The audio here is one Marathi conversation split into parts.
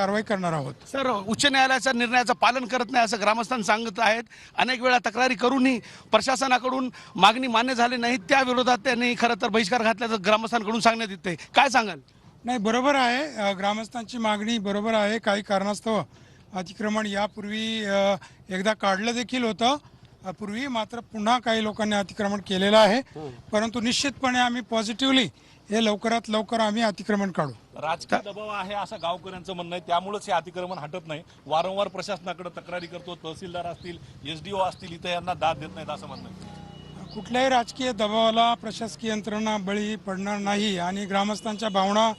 कारवाई करणार आहोत। सर, उच्च न्यायालयाच्या निर्णयाचं पालन करत नाही असं ग्रामस्थांना सांगत आहेत। अनेक वेळा तक्रारी करूनही प्रशासनाकडून मागणी मान्य झाली नाही, त्या विरोधात त्यांनी खरं तर बहिष्कार घातल्याचं ग्रामस्थांकडून सांगण्यात येते। काय सांगाल? नाही, बरोबर आहे, ग्रामस्थांची मागणी बरोबर आहे। काही कारणास्तव अतिक्रमण यापूर्वी एकदा काढलं देखील होतं पूर्वी, मात्र पुन्हा काही लोकांनी अतिक्रमण केलेलं आहे। परंतु निश्चितपणे आम्ही पॉझिटिव्हली हे लवकरात लवकर आम्ही अतिक्रमण काढू। राजकीय दबाव आहे असं गावकऱ्यांचं म्हणणं आहे, त्यामुळेच हे अतिक्रमण हटत नाही। वारंवार प्रशासनाकडे तक्रारी करतो, तहसीलदार असतील, एसडीओ असतील, इथं यांना दाद देत नाहीत असं म्हणणं आहे। कुठल्याही राजकीय दबावाला प्रशासकीय यंत्रणा बळी पडणार नाही आणि ग्रामस्थांच्या भावना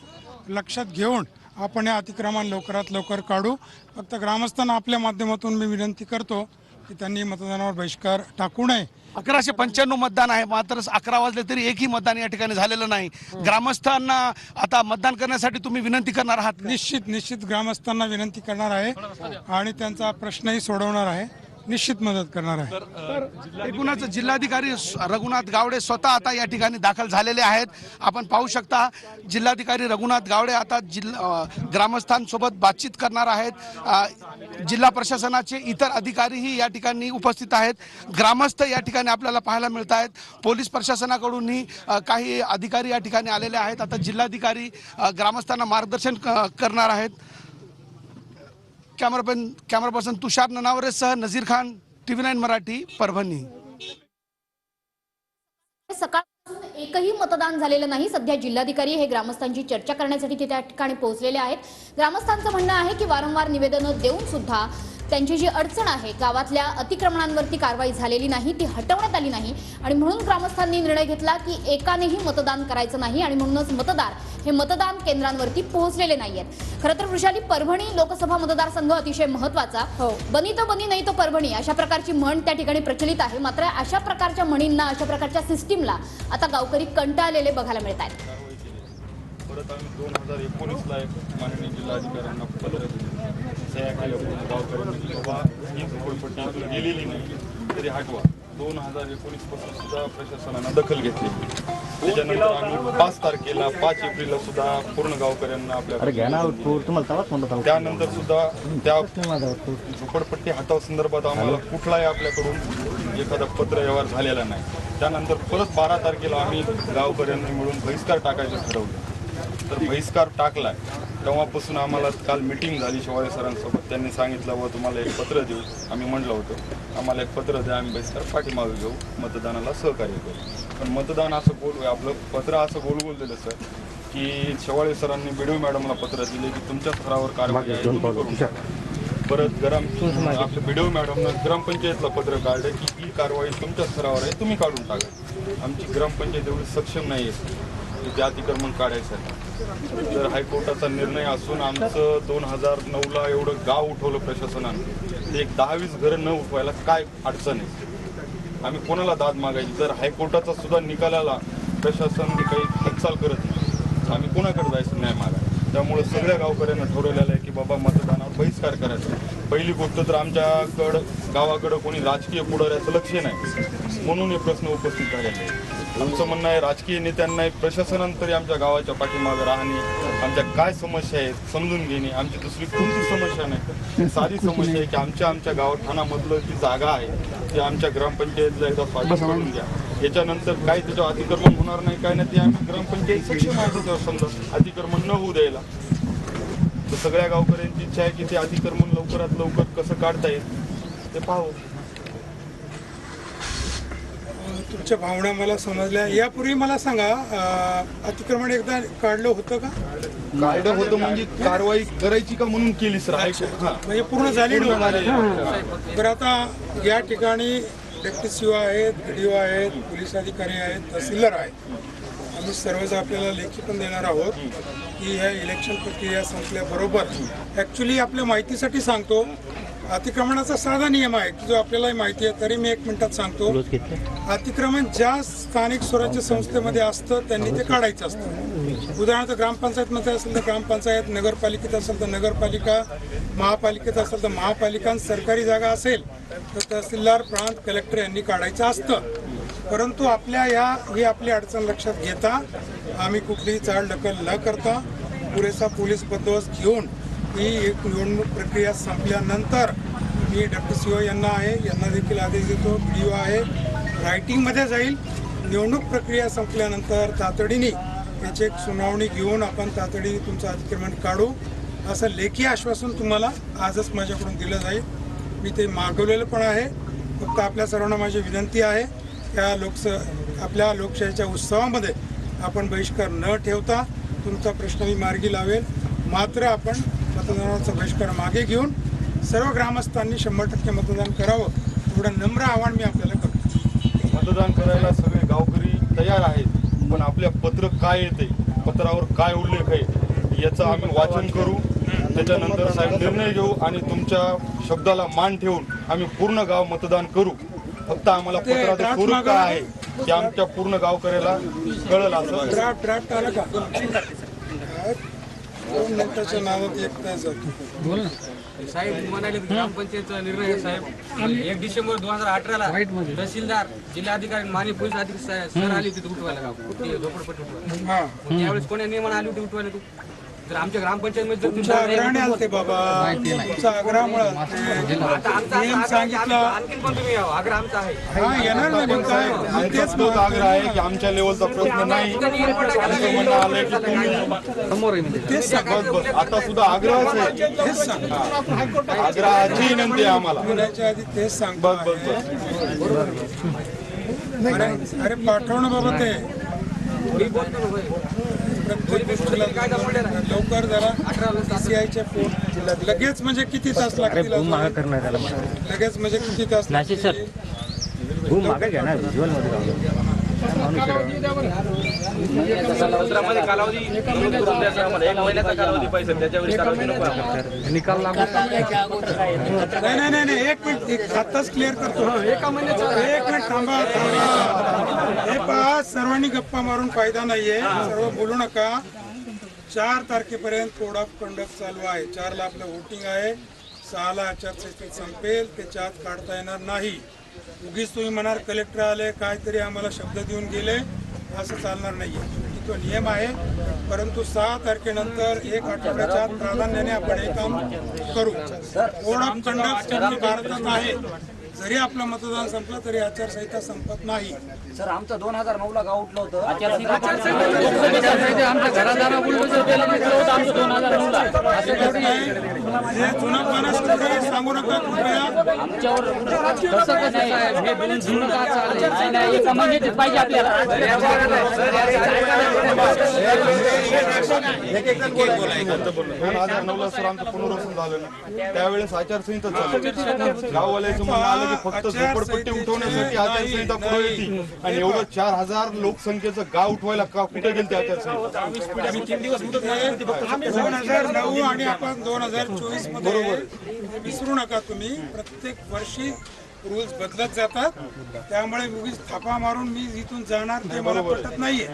लक्षात घेऊन आपण हे अतिक्रमण लवकरात लवकर काढू। फक्त ग्रामस्थांना आपल्या माध्यमातून मी विनंती करतो की त्यांनी मतदानावर बहिष्कार टाकू नये। 1195 मतदान आहे, मात्र 11 वाजले तरी एकही मतदान या ठिकाणी झालेलं नाही। ग्रामस्थांना आता मतदान करण्यासाठी तुम्ही विनंती करणार आहात? निश्चित ग्रामस्थांना विनंती करणार आहे आणि त्यांचा प्रश्नही सोडवणार आहे, निश्चित मदत करणार आहे। एकूणच जिल्हाधिकारी रघुनाथ गावडे स्वतः आता या ठिकाणी दाखल झालेले आहेत। आपण पाहू शकता जिल्हाधिकारी रघुनाथ गावडे आता ग्रामस्थांसोबत बातचीत करणार आहेत। जिल्हा प्रशासनाचे इतर अधिकारीही या ठिकाणी उपस्थित आहेत। ग्रामस्थ या ठिकाणी आपल्याला पाहायला मिळत आहेत। पोलीस प्रशासनाकडूनही काही अधिकारी या ठिकाणी आलेले आहेत। आता जिल्हाधिकारी ग्रामस्थांना मार्गदर्शन करणार आहेत। कॅमेरा पर्सन तुषार ननावरेसह नजीर खान, TV9 मराठी, परभणी। सकाळपासून एकही मतदान झालेलं नाही। सध्या जिल्हाधिकारी हे ग्रामस्थांची चर्चा करण्यासाठी त्या ठिकाणी पोहोचलेले आहेत। ग्रामस्थांचं म्हणणं आहे की वारंवार निवेदनं देऊन सुद्धा त्यांची जी अडचण आहे, गावातल्या अतिक्रमणांवरती कारवाई झालेली नाही, ती हटवण्यात आली नाही आणि म्हणून ग्रामस्थांनी निर्णय घेतला की एकानेही मतदान करायचं नाही आणि म्हणूनच मतदार हे मतदान केंद्रांवरती पोहोचलेले नाहीयेत। खरं तर वृषाली, परभणी लोकसभा मतदारसंघ अतिशय महत्त्वाचा, बनी तो बनी नाही तो परभणी अशा प्रकारची म्हण त्या ठिकाणी प्रचलित आहे। मात्र अशा प्रकारच्या म्हणींना, अशा प्रकारच्या सिस्टीमला आता गावकरी कंटाळलेले बघायला मिळत आहेत। परत आम्ही 2019 ला माननीय जिल्हाधिकाऱ्यांना पत्र सह्या केल्या गावकऱ्यांनी, बाबा ही झोपडपट्टी अजून गेलेली नाही तरी हटवा। 2019 पासून सुद्धा प्रशासनानं दखल घेतली। त्याच्यानंतर आम्ही 5 तारखेला 5 एप्रिलला सुद्धा पूर्ण गावकऱ्यांना आपल्या त्यानंतर सुद्धा त्या झोपडपट्टी हटाव संदर्भात आम्हाला कुठलाही आपल्याकडून एखादा पत्र व्यवहार झालेला नाही। त्यानंतर परत 12 तारखेला आम्ही गावकऱ्यांनी मिळून बहिष्कार टाकायचं ठरवलं, तर बहिष्कार टाकलाय। तेव्हापासून आम्हाला काल मीटिंग झाली शिवाळे सरांसोबत, त्यांनी सांगितलं व तुम्हाला एक पत्र देऊ। आम्ही म्हटलं होतं आम्हाला एक पत्र द्या, आम्ही बहिष्कार पाठीमागे घेऊ, मतदानाला सहकार्य करू। पण मतदान असं बोलू, आपलं पत्र असं गोलगोल दिलं सर की शिवाळे सरांनी बीडीओ मॅडमला पत्र दिले की तुमच्या स्तरावर कारवाई आहे, तुम्ही करून टाका। परत आपल्या बीडीओ मॅडमनं ग्रामपंचायतला पत्र काढलं की ही कारवाई तुमच्या स्तरावर आहे, तुम्ही काढून टाका। आमची ग्रामपंचायत एवढी सक्षम नाही आहे ते अतिक्रमण काढायचं। तर हायकोर्टाचा निर्णय असून आमचं 2009ला एवढं गाव उठवलं प्रशासनानं, एक 10-20 घरं न उठवायला काय अडचण आहे? आम्ही कोणाला दाद मागायची? तर हायकोर्टाचा सुद्धा निकालाला प्रशासन काही हालचाल करत नाही, आम्ही कोणाकडे जायचं न्याय मागायला? त्यामुळे सगळ्या गावकऱ्यांना ठरवलेलं आहे की बाबा मतदानावर बहिष्कार करायचा। पहिली गोष्ट तर आमच्याकडं गावाकडं कोणी राजकीय पुढाऱ्याचं लक्ष नाही, म्हणून हे प्रश्न उपस्थित झालेले आहे। आमचं म्हणणं आहे राजकीय नेत्यांना प्रशासनानं तरी आमच्या गावाच्या पाठीमागे राहणे, आमच्या काय समस्या आहेत समजून घेणे। आमची दुसरी कोणती समस्या नाही, साधी समस्या आहे की आमच्या गावात ठाणामधलं जी जागा आहे ती आमच्या ग्रामपंचायतला एकदा स्वाधीन करून घ्या। याच्यानंतर काही त्याच्यावर अतिक्रमण होणार नाही, काय नाही, ते आम्ही ग्रामपंचायत सक्षम आहे त्याच्यावर समजा अतिक्रमण न होऊ द्यायला। तर सगळ्या गावकऱ्यांची इच्छा आहे की ते अतिक्रमण लवकरात लवकर कसं काढता येईल ते पाहू। तुमच्या भावना मला समजल्या। यापूर्वी मला सांगा, अतिक्रमण एकदा काढलं होतं का? काढलं होतं म्हणजे कारवाई करायची का म्हणून केली सर हायकोर्ट, म्हणजे पूर्ण झाली नव्हती। तर आता या ठिकाणी डेप्टी सीओ आहेत, बीडीओ आहेत, पोलीस अधिकारी आहेत, तहसीलदार आहेत। आम्ही सर्वच आपल्याला लेखी पण देणार आहोत की ह्या इलेक्शन प्रक्रिया संपल्याबरोबर, ॲक्च्युली आपल्या माहितीसाठी सांगतो, अतिक्रमणाचा साधा नियम आहे जो आपल्याला माहिती आहे, तरी मी 1 मिनिटात सांगतो। अतिक्रमण ज्या स्थानिक स्वराज्य संस्थेमध्ये असतं त्यांनी ते काढायचं असतं। उदाहरणार्थ ग्रामपंचायतमध्ये असेल तर ग्रामपंचायत, नगरपालिकेत असेल तर नगरपालिका, महापालिकेत असेल तर महापालिका, सरकारी जागा असेल तर तहसीलदार, प्रांत, कलेक्टर यांनी काढायचं असतं। परंतु ही आपली अडचण लक्षात घेता आम्ही कुठलीही चालढकल न करता पुरेसा पोलीस बंदोबस्त घेऊन ही एक निवडणूक प्रक्रिया संपल्यानंतर मी डब्ल्यूसीओ यांना देखील आदेश देतो, BDO आहे, रायटिंगमध्ये जाईल. निवडणूक प्रक्रिया संपल्यानंतर तातडीने याची एक सुनावणी घेऊन आपण तातडीने तुमचं अतिक्रमण काढू असं लेखी आश्वासन तुम्हाला आजच माझ्याकडून दिलं जाईल. मी ते मागवलेलं पण आहे. फक्त आपल्या सर्वांना माझी विनंती आहे, त्या आपल्या लोकशाहीच्या उत्सवामध्ये आपण बहिष्कार न ठेवता तुमचा प्रश्न मी मार्गी लावेल. मात्र आपण मतदानाचा बहिष्कार मागे घेऊन सर्व ग्रामस्थांनी 100% मतदान करावं एवढं नम्र आवाहन मी आपल्याला करतो. मतदान करायला सगळे गावकरी तयार आहेत, पण आपल्या पत्र काय येते, पत्रावर काय उल्लेख आहे याचं आम्ही वाचन करू. त्याच्यानंतर साहेब निर्णय घेऊ आणि तुमच्या शब्दाला मान ठेवून आम्ही पूर्ण गाव मतदान करू. फक्त आम्हाला पत्राचं स्वरूप काय आहे ते आमच्या पूर्ण गावकऱ्याला कळलं. असं ड्राफ्ट आला का? 2 मिनिटाच्या नावात 1 तास जातो. साहेब म्हणाले ग्रामपंचायतचा निर्णय साहेब 1 डिसेंबर 2018ला तहसीलदार जिल्हाधिकारी माननीय पोलीस अधिकारी सर आली होती उठवायला गाव झोपडपट्टी उठवायला. हा, त्यावेळेस कोण्या नियमाने आली होती उठवायला? तू जर आमच्या ग्रामपंचायतमध्ये जर तुमच्या आग्रहाने आलते बाबा, तुमचा आग्रहामुळे आलते. नियम सांगितला. आणखी पण तुम्ही आग्रह आमचा आहे. हा, येणार ना मग काय? मी तेच तोच आग्रह आहे की आमच्या लेवलचा प्रश्न नाही. आमचं म्हणणं आलंय की तुम्ही तेच सांगा. बस आता सुद्धा आग्रहच आहे. तेच सांगा. आग्रहाची विनंती आहे आम्हाला. बोलायच्या आधी तेच सांग. बस बस बस अरे पाठवणं बाबा ते मी बोलतो ना भाई. प्रत्येक गोष्टीला लवकर जरा CCIच्या फोन लगेच म्हणजे किती तास लागतील? लगेच म्हणजे किती तास लागतील? पत्रामध्ये कालावधी 1 महिन्याचा कालावधी पाहिजे, त्याच्यावर कालावधी नको. निकाल लागू नाही 1 मिनिट आताच क्लिअर करतो. 1 मिनिट थांबा. हे पहा, सर्वांनी गप्पा मारून फायदा नाहीये. सर्व बोलू नका. 4 तारखेपर्यंत कोड ऑफ कंडक्ट चालू आहे. 4ला आपलं वोटिंग आहे. 6ला आचारसंहिता संपेल. त्याच्या आत काढता येणार नाही. उगीच तुम्ही म्हणाल कलेक्टर आले काहीतरी आम्हाला शब्द देऊन गेले, असं चालणार नाहीये. तो नियम आहे. परंतु 6 तारखेनंतर 1 आठवड्याच्या आत प्राधान्याने आपण हे काम करू. कोड ऑफ कंडक्ट भारतात आहे. जरी आपलं मतदान संपलं तरी आचारसंहिता संपत नाही. सर आमचं 2009ला गाव उठलं होतं. जे जुनं पानस कुठे सांगू नका कृपया. सर आमचं पुनर्वसन झालं ना, त्यावेळेस आचारसंहिता चालू. गाववाल्याचं म्हणणं आलं की फक्त झोपडपट्टी उठवण्यासाठी आचारसंहिता पुढे येते आणि एवढं 4000 लोकसंख्येचं गाव उठवायला का कुठे गेली आचारसंहिता? 2009 आणि आपण 2024 मध्ये विसरू नका तुम्ही. प्रत्येक वर्षी रूल्स बदलत जातात. त्यामुळे उगीच थापा मारून मी इथून जाणार ते मला पटत नाहीये.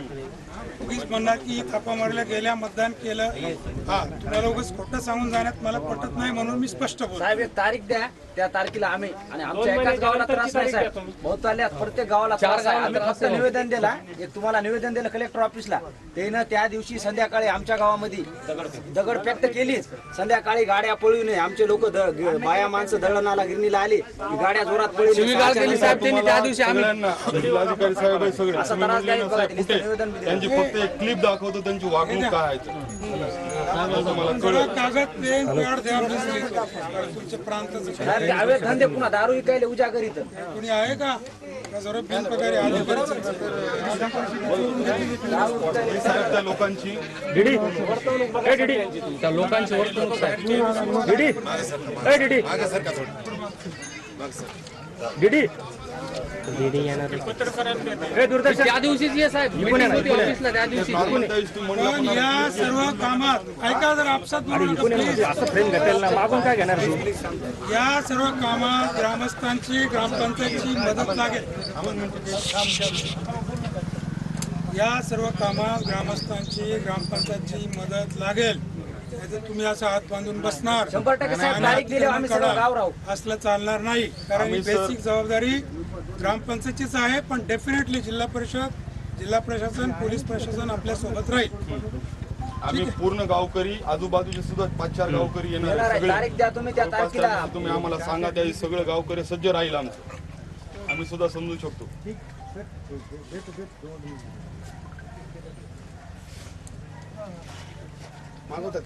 उगीच म्हणणार की थापा मारल्या गेल्या मतदान केलं. हा, तुम्हाला उगीच खोटं सांगून जाण्यात मला पटत नाही म्हणून मी स्पष्ट बोलतो. साहेब 1 तारीख द्या, त्या तारखेला आम्ही आणि आमच्या एकाच गावाला त्रास नाही साहेब, बहुत चालल्यात प्रत्येक गावाला त्रास आहे. आम्ही फक्त निवेदन दिला, एक तुम्हाला निवेदन दिलं कलेक्टर ऑफिसला. त्यानं त्या दिवशी संध्याकाळी आमच्या गावामध्ये दगड फॅक्ट केलीच. संध्याकाळी गाड्या पळू नये. आमचे लोक बाया माणसं दळणाला गिरणीला आली, गाड्या जोरात पळू नये. त्या दिवशी सगळ्यांना जिल्हाधिकारी साहेब आहे सगळे कुठे त्यांची फक्त एक क्लिप दाखवतो त्यांची वागणूक काय आहे मला जरा कळलं. कागद पेन पॅड द्या. तुमच्या प्रांताचं अवैध धंदे पुन्हा दारू विकायला उजागर इथं. कुणी आहे का? जरा बिनपगारी आले साहेब त्या लोकांची त्या दिवशीच ये साहेब, meeting होती ऑफिसला त्या दिवशी. पण या सर्व कामात ऐका जर आपसात म्हणू नका प्लीज. या सर्व कामात ग्रामस्थांची ग्रामपंचायतची मदत लागेल. या सर्व कामात ग्रामस्थांची ग्रामपंचायतची मदत लागेल. नाहीतर तुम्ही असं हात बांधून बसणार 100% साहेब तारीख दिल्यावर आम्ही सगळं गाव राहू. असलं चालणार नाही. कारण ही बेसिक जबाबदारी ग्रामपंचायतीच आहे. पण डेफिनेटली जिल्हा परिषद, जिल्हा प्रशासन, पोलीस प्रशासन आपल्या सोबत राहील. आम्ही पूर्ण गावकरी आजूबाजूचे सुद्धा 5-4 गावकरी येणार येणार आहे. आहे. सगळे तारीख द्या तुम्ही, त्या 5 तारखेला. तारखेला तुम्ही आम्हाला सांगा, त्या सगळं गावकरी सज्ज राहील आमचं, आम्ही सुद्धा समजू शकतो. मागवतात